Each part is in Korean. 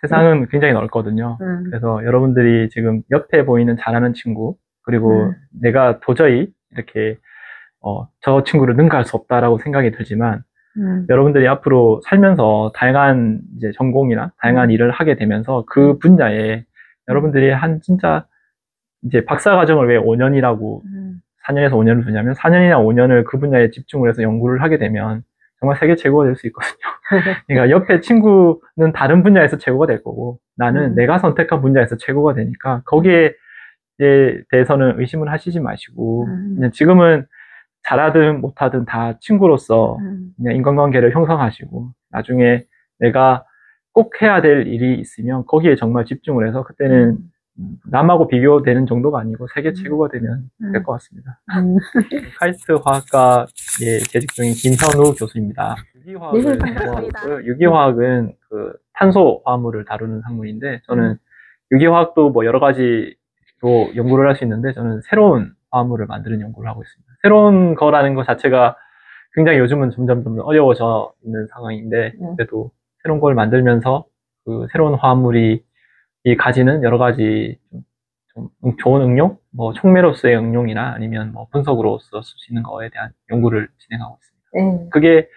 세상은 굉장히 넓거든요. 그래서 여러분들이 지금 옆에 보이는 잘하는 친구, 그리고 내가 도저히 이렇게 저 친구를 능가할 수 없다라고 생각이 들지만, 여러분들이 앞으로 살면서 다양한 이제 전공이나 다양한 일을 하게 되면서 그 분야에 여러분들이 한 진짜 이제 박사 과정을 왜 5년이라고 4년에서 5년을 두냐면 4년이나 5년을 그 분야에 집중을 해서 연구를 하게 되면 정말 세계 최고가 될 수 있거든요. 그러니까 옆에 친구는 다른 분야에서 최고가 될 거고 나는 내가 선택한 분야에서 최고가 되니까 거기에 대해서는 의심을 하시지 마시고 그냥 지금은 잘하든 못하든 다 친구로서 그냥 인간관계를 형성하시고 나중에 내가 꼭 해야 될 일이 있으면 거기에 정말 집중을 해서 그때는 남하고 비교되는 정도가 아니고 세계 최고가 되면 될 것 같습니다. 카이스트 화학과에 재직 중인 김현우 교수입니다. 유기화학은 그 탄소 화합물을 다루는 학문인데 저는 유기화학도 뭐 여러 가지로 연구를 할 수 있는데 저는 새로운 화합물을 만드는 연구를 하고 있습니다. 새로운 거라는 것 자체가 굉장히 요즘은 점점 어려워져 있는 상황인데 그래도 새로운 걸 만들면서 그 새로운 화합물이 가지는 여러 가지 좀 좋은 응용, 뭐 촉매로서의 응용이나 아니면 뭐 분석으로서 쓸 수 있는 거에 대한 연구를 진행하고 있습니다. 그게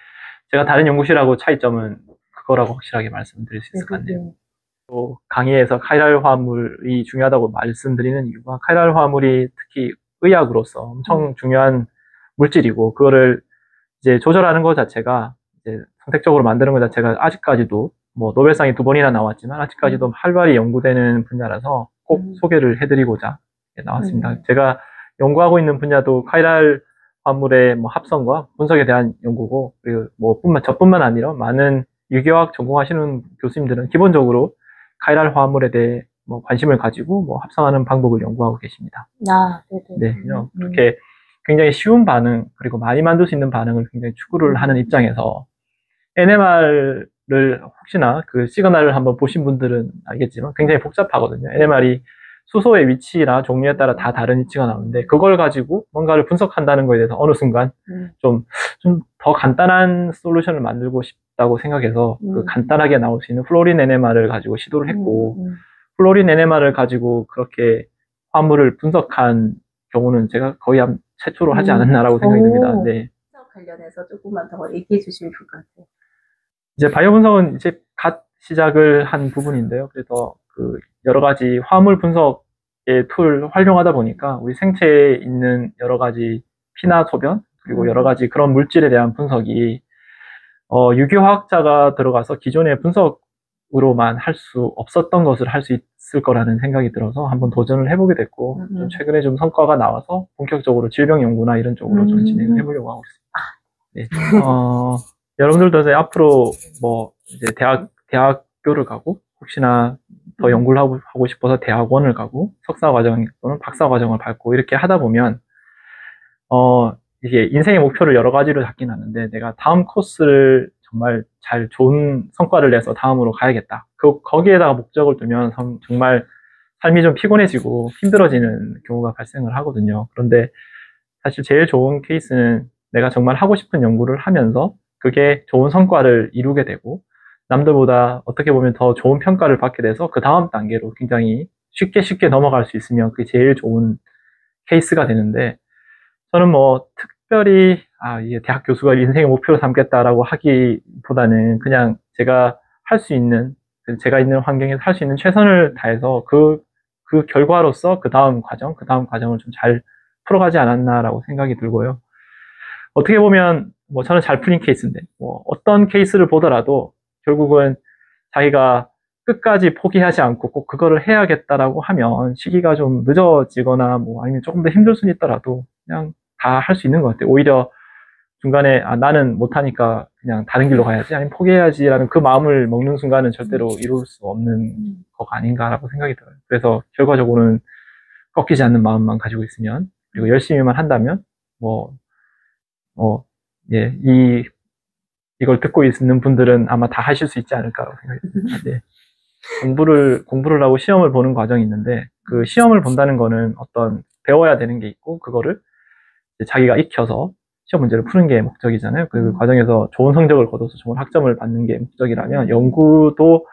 제가 다른 연구실하고 차이점은 그거라고 확실하게 말씀드릴 수 있을 것 같네요. 또 강의에서 카이랄 화합물이 중요하다고 말씀드리는 이유가 카이랄 화합물이 특히 의학으로서 엄청 중요한 물질이고 그거를 이제 조절하는 것 자체가 이제 선택적으로 만드는 것 자체가 아직까지도 뭐 노벨상이 2번이나 나왔지만 아직까지도 활발히 연구되는 분야라서 꼭 소개를 해드리고자 나왔습니다. 제가 연구하고 있는 분야도 카이랄 화합물의 뭐 합성과 분석에 대한 연구고 그리고 뭐 저뿐만 아니라 많은 유기화학 전공하시는 교수님들은 기본적으로 카이랄 화합물에 대해 뭐 관심을 가지고 뭐 합성하는 방법을 연구하고 계십니다. 네, 그렇게 굉장히 쉬운 반응 그리고 많이 만들 수 있는 반응을 굉장히 추구를 하는 입장에서 NMR을 혹시나 그 시그널을 한번 보신 분들은 알겠지만 굉장히 복잡하거든요. NMR이 수소의 위치나 종류에 따라 다 다른 위치가 나오는데 그걸 가지고 뭔가를 분석한다는 거에 대해서 어느 순간 좀 더 간단한 솔루션을 만들고 싶다고 생각해서 그 간단하게 나올 수 있는 플로린 NMR을 가지고 시도를 했고 플로린 NMR을 가지고 그렇게 화합물을 분석한 경우는 제가 거의 최초로 하지 않았나라고 생각이 듭니다. 네. 관련해서 조금만 더 얘기해 주시면 좋을 것 같아요. 이제 바이오 분석은 이제 갓 시작을 한 부분인데요. 그래서 그 여러 가지 화합물 분석의 툴을 활용하다 보니까 우리 생체에 있는 여러 가지 피나 소변 그리고 여러 가지 그런 물질에 대한 분석이 유기화학자가 들어가서 기존의 분석으로만 할 수 없었던 것을 할 수 있을 거라는 생각이 들어서 한번 도전을 해보게 됐고 좀 최근에 좀 성과가 나와서 본격적으로 질병 연구나 이런 쪽으로 좀 진행을 해보려고 하고 있습니다. 네. 여러분들도 이제 앞으로 뭐 이제 대학교를 가고 혹시나 더 연구를 하고 싶어서 대학원을 가고 석사 과정 또는 박사 과정을 밟고 이렇게 하다 보면 이게 인생의 목표를 여러 가지로 잡긴 하는데 내가 다음 코스를 정말 잘 좋은 성과를 내서 다음으로 가야겠다. 거기에다가 목적을 두면 정말 삶이 좀 피곤해지고 힘들어지는 경우가 발생을 하거든요. 그런데 사실 제일 좋은 케이스는 내가 정말 하고 싶은 연구를 하면서 그게 좋은 성과를 이루게 되고 남들보다 어떻게 보면 더 좋은 평가를 받게 돼서 그 다음 단계로 굉장히 쉽게 넘어갈 수 있으면 그게 제일 좋은 케이스가 되는데 저는 뭐 특별히 이게 대학 교수가 인생의 목표로 삼겠다라고 하기보다는 그냥 제가 할 수 있는 제가 있는 환경에서 할 수 있는 최선을 다해서 그 결과로서 그 다음 과정을 좀 잘 풀어가지 않았나라고 생각이 들고요. 어떻게 보면 뭐 저는 잘 풀린 케이스인데 뭐 어떤 케이스를 보더라도 결국은 자기가 끝까지 포기하지 않고 꼭 그거를 해야겠다라고 하면 시기가 좀 늦어지거나 뭐 아니면 조금 더 힘들 수는 있더라도 그냥 다 할 수 있는 것 같아요. 오히려 중간에 나는 못하니까 그냥 다른 길로 가야지 아니면 포기해야지라는 그 마음을 먹는 순간은 절대로 이룰 수 없는 거가 아닌가라고 생각이 들어요. 그래서 결과적으로는 꺾이지 않는 마음만 가지고 있으면 그리고 열심히만 한다면 예, 이걸 듣고 있는 분들은 아마 다 하실 수 있지 않을까라고 생각이 듭니다. 네. 공부를 하고 시험을 보는 과정이 있는데 그 시험을 본다는 거는 어떤 배워야 되는 게 있고 그거를 자기가 익혀서 시험 문제를 푸는 게 목적이잖아요. 그 과정에서 좋은 성적을 거둬서 좋은 학점을 받는 게 목적이라면 연구도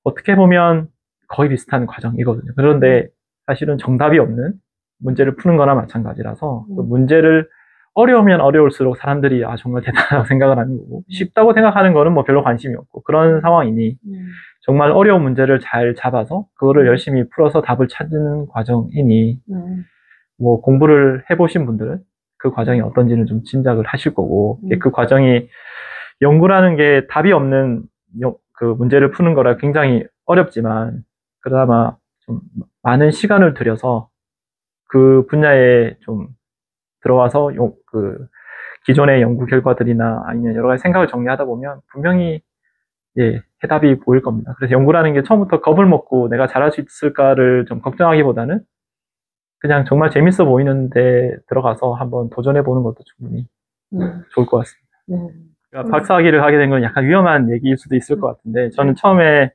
어떻게 보면 거의 비슷한 과정이거든요. 그런데 사실은 정답이 없는 문제를 푸는 거나 마찬가지라서 그 문제를 어려우면 어려울수록 사람들이 정말 대단하다고 생각을 하는 거고 쉽다고 생각하는 거는 뭐 별로 관심이 없고 그런 상황이니 정말 어려운 문제를 잘 잡아서 그거를 열심히 풀어서 답을 찾는 과정이니 뭐 공부를 해보신 분들은 그 과정이 어떤지는 좀 짐작을 하실 거고 그 과정이 연구라는 게 답이 없는 그 문제를 푸는 거라 굉장히 어렵지만 그나마 좀 많은 시간을 들여서 그 분야에 좀 들어와서 그 기존의 연구 결과들이나 아니면 여러 가지 생각을 정리하다 보면 분명히 해답이 보일 겁니다. 그래서 연구라는 게 처음부터 겁을 먹고 내가 잘할 수 있을까를 좀 걱정하기보다는 그냥 정말 재밌어 보이는데 들어가서 한번 도전해 보는 것도 충분히 좋을 것 같습니다. 그러니까 박사학위를 하게 된 건 약간 위험한 얘기일 수도 있을 것 같은데 저는 처음에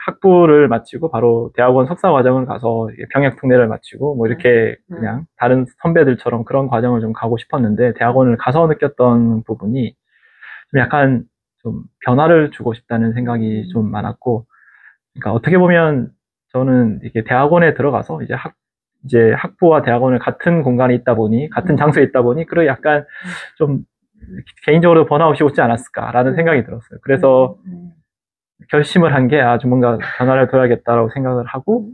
학부를 마치고 바로 대학원 석사 과정을 가서 병역 특례를 마치고 뭐 이렇게 그냥 다른 선배들처럼 그런 과정을 좀 가고 싶었는데 대학원을 가서 느꼈던 부분이 좀 약간 좀 변화를 주고 싶다는 생각이 좀 많았고 그러니까 어떻게 보면 저는 이렇게 대학원에 들어가서 이제 학부와 대학원을 같은 공간에 있다 보니 같은 장소에 있다 보니 그리고 약간 좀 개인적으로 번아웃이 오지 않았을까라는 생각이 들었어요. 그래서 결심을 한 게 아주 뭔가 변화를 줘야겠다라고 생각을 하고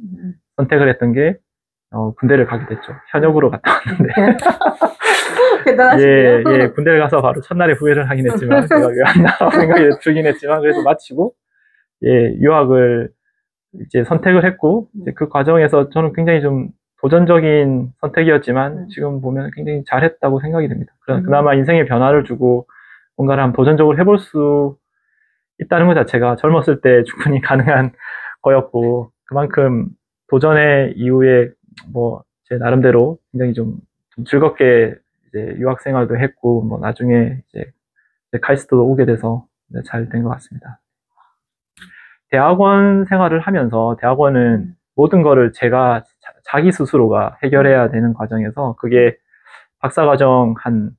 선택을 했던 게 군대를 가게 됐죠. 현역으로 갔다 왔는데 대단하시네요. 군대를 가서 바로 첫날에 후회를 하긴 했지만 제가 왜 왔나 생각이 들긴 했지만 그래도 마치고 유학을 이제 선택을 했고 이제 그 과정에서 저는 굉장히 좀 도전적인 선택이었지만 지금 보면 굉장히 잘했다고 생각이 됩니다. 그나마 인생에 변화를 주고 뭔가를 한번 도전적으로 해볼 수 있다는 것 자체가 젊었을 때 충분히 가능한 거였고 그만큼 도전의 이후에 뭐 제 나름대로 굉장히 좀 즐겁게 이제 유학 생활도 했고 뭐 나중에 이제 카이스트도 오게 돼서 잘 된 것 같습니다. 대학원 생활을 하면서 대학원은 모든 거를 제가 자기 스스로가 해결해야 되는 과정에서 그게 박사과정 한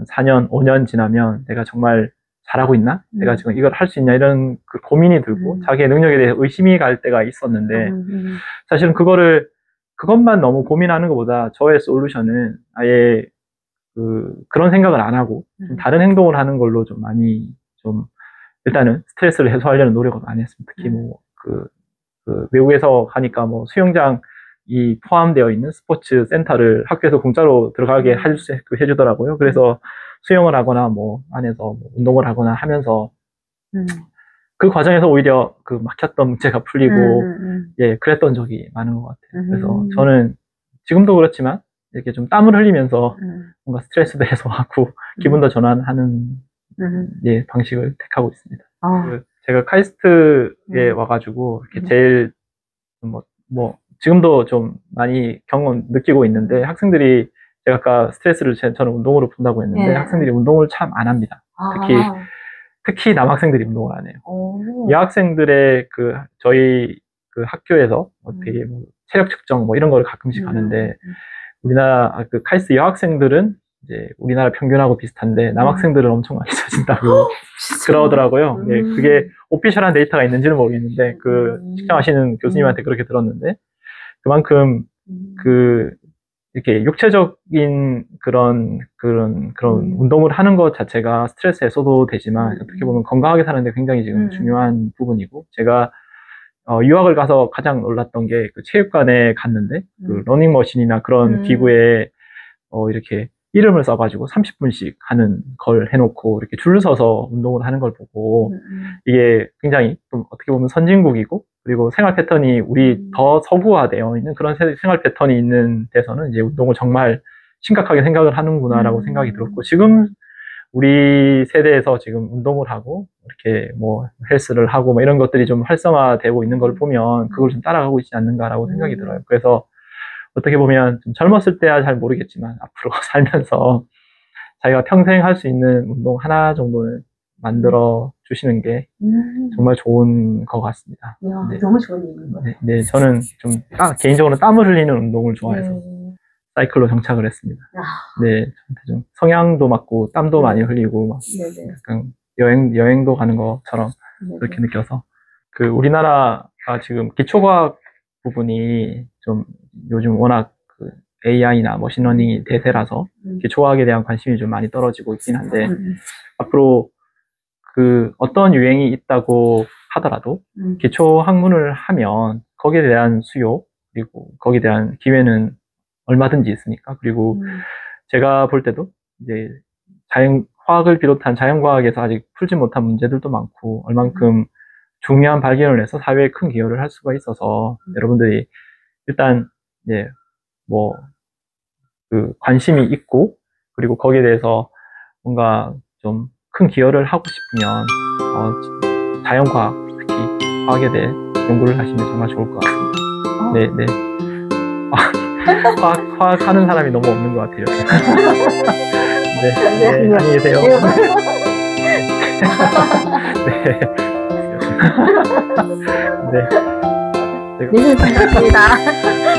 4년, 5년 지나면 내가 정말 잘하고 있나? 내가 지금 이걸 할 수 있냐? 이런 그 고민이 들고 자기의 능력에 대해 의심이 갈 때가 있었는데 사실은 그것만 너무 고민하는 것보다 저의 솔루션은 아예 그런 생각을 안 하고 좀 다른 행동을 하는 걸로 좀 많이 좀 일단은 스트레스를 해소하려는 노력을 많이 했습니다. 특히 뭐 외국에서 가니까 뭐 수영장이 포함되어 있는 스포츠 센터를 학교에서 공짜로 들어가게 해주더라고요. 그래서 수영을 하거나 뭐 안에서 뭐 운동을 하거나 하면서 그 과정에서 오히려 그 막혔던 문제가 풀리고 그랬던 적이 많은 것 같아요. 그래서 저는 지금도 그렇지만 이렇게 좀 땀을 흘리면서 뭔가 스트레스도 해소하고 기분도 전환하는 방식을 택하고 있습니다. 제가 카이스트에 와가지고 이렇게 제일 지금도 좀 많이 느끼고 있는데 학생들이 제가 아까 스트레스를 저는 운동으로 푼다고 했는데 학생들이 운동을 참 안 합니다. 특히 남학생들이 운동을 안 해요. 여학생들의 저희 학교에서 어떻게 뭐 체력 측정 뭐 이런 걸 가끔씩 하는데 우리나라 카이스트 여학생들은 이제 우리나라 평균하고 비슷한데 남학생들은 엄청 많이 젖진다고 그러더라고요. 그게 오피셜한 데이터가 있는지는 모르겠는데 측정하시는 교수님한테 그렇게 들었는데 그만큼 이렇게 육체적인 그런 운동을 하는 것 자체가 스트레스 해소도 되지만 어떻게 보면 건강하게 사는데 굉장히 지금 중요한 부분이고 제가 유학을 가서 가장 놀랐던 게 체육관에 갔는데 러닝머신이나 그런 기구에 이렇게 이름을 써가지고 30분씩 하는 걸 해놓고 이렇게 줄 서서 운동을 하는 걸 보고 이게 굉장히 좀 어떻게 보면 선진국이고 그리고 생활 패턴이 우리 더 서구화되어 있는 그런 생활 패턴이 있는 데서는 이제 운동을 정말 심각하게 생각을 하는구나라고 생각이 들었고 지금 우리 세대에서 지금 운동을 하고 이렇게 뭐 헬스를 하고 뭐 이런 것들이 좀 활성화되고 있는 걸 보면 그걸 좀 따라가고 있지 않는가라고 생각이 들어요. 그래서 어떻게 보면 좀 젊었을 때야 잘 모르겠지만 앞으로 살면서 자기가 평생 할 수 있는 운동 하나 정도는 만들어 주시는 게 정말 좋은 것 같습니다. 네. 너무 좋은 얘기인 것 같아요. 네, 저는 좀 개인적으로 땀을 흘리는 운동을 좋아해서 사이클로 정착을 했습니다. 네, 저한테 좀 성향도 맞고 땀도 많이 흘리고 막 약간 여행도 가는 것처럼 그렇게 느껴서 그 우리나라가 지금 기초과학 부분이 좀 요즘 워낙 그 AI나 머신러닝이 대세라서 기초과학에 대한 관심이 좀 많이 떨어지고 있긴 한데 앞으로 그 어떤 유행이 있다고 하더라도 기초 학문을 하면 거기에 대한 수요 그리고 거기에 대한 기회는 얼마든지 있으니까. 그리고 제가 볼 때도 이제 화학을 비롯한 자연과학에서 아직 풀지 못한 문제들도 많고 얼만큼 중요한 발견을 해서 사회에 큰 기여를 할 수가 있어서 여러분들이 일단 이제 뭐 그 관심이 있고 그리고 거기에 대해서 뭔가 좀 큰 기여를 하고 싶으면 자연과학 특히 화학에 대해 연구를 하시면 정말 좋을 것 같습니다. 네, 네. 화학 하는 사람이 너무 없는 것 같아요. 네, 네, 안녕히 계세요. 네. 네, 반갑습니다.